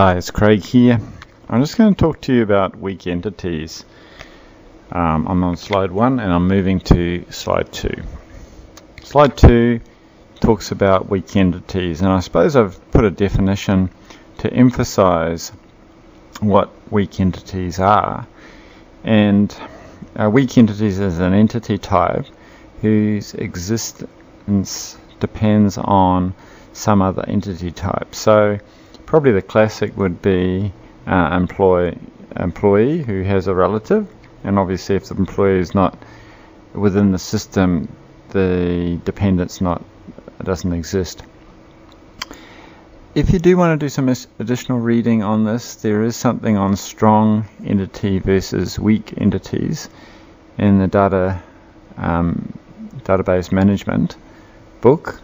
Hi, it's Craig here. I'm just going to talk to you about weak entities. I'm on slide 1 and I'm moving to slide 2. Slide 2 talks about weak entities, and I suppose I've put a definition to emphasize what weak entities are. And weak entities is an entity type whose existence depends on some other entity type. So probably the classic would be employee who has a relative, and obviously if the employee is not within the system, the dependence doesn't exist. If you do want to do some additional reading on this, there is something on strong entity versus weak entities in the database management book,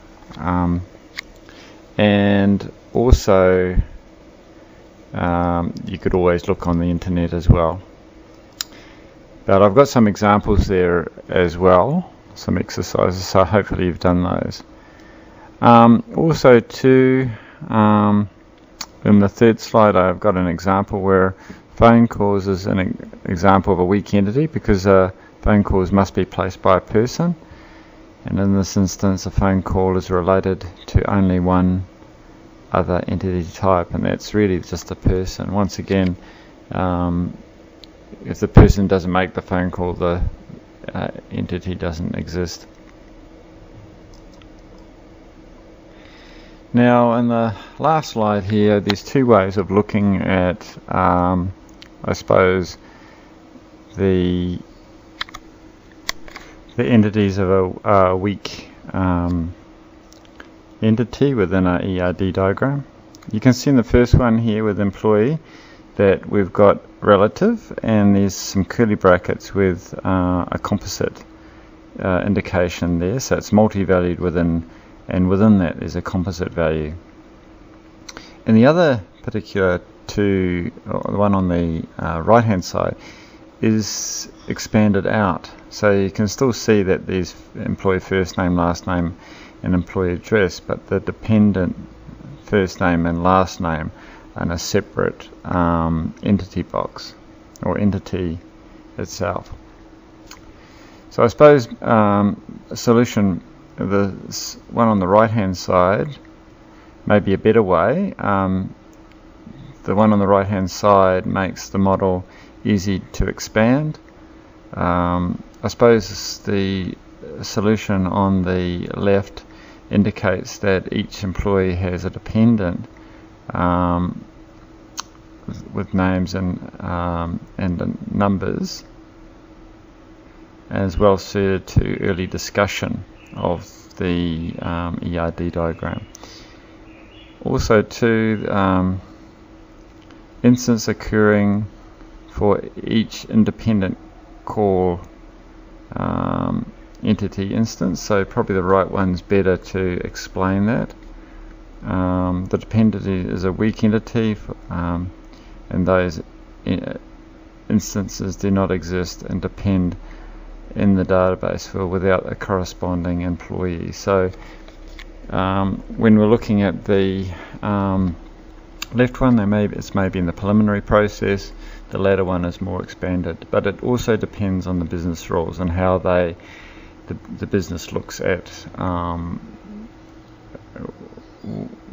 and also you could always look on the internet as well. But I've got some examples there as well, some exercises, so hopefully you've done those. Also too, in the third slide I've got an example where phone calls is an example of a weak entity, because phone calls must be placed by a person, and in this instance a phone call is related to only one other entity type, and that's really just a person. Once again, if the person doesn't make the phone call, the entity doesn't exist. Now in the last slide here, there's two ways of looking at I suppose the entities of a weak entity within our ERD diagram. You can see in the first one here with employee that we've got relative, and there's some curly brackets with a composite indication there, so it's multi-valued within, and within that is a composite value. And the other particular two, the one on the right hand side, is expanded out, so you can still see that there's employee first name, last name and employee address, but the dependent first name and last name are in a separate entity box or entity itself. So I suppose a solution, the one on the right hand side may be a better way. The one on the right hand side makes the model easy to expand. I suppose the solution on the left indicates that each employee has a dependent with names and numbers, as well suited to early discussion of the ERD diagram. Also too, instance occurring for each independent call entity instance, so probably the right one's better to explain that. The dependent is a weak entity, and those instances do not exist and depend in the database field without a corresponding employee. So when we're looking at the left one, it's maybe in the preliminary process. The latter one is more expanded, but it also depends on the business rules and how the business looks at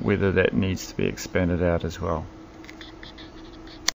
whether that needs to be expanded out as well.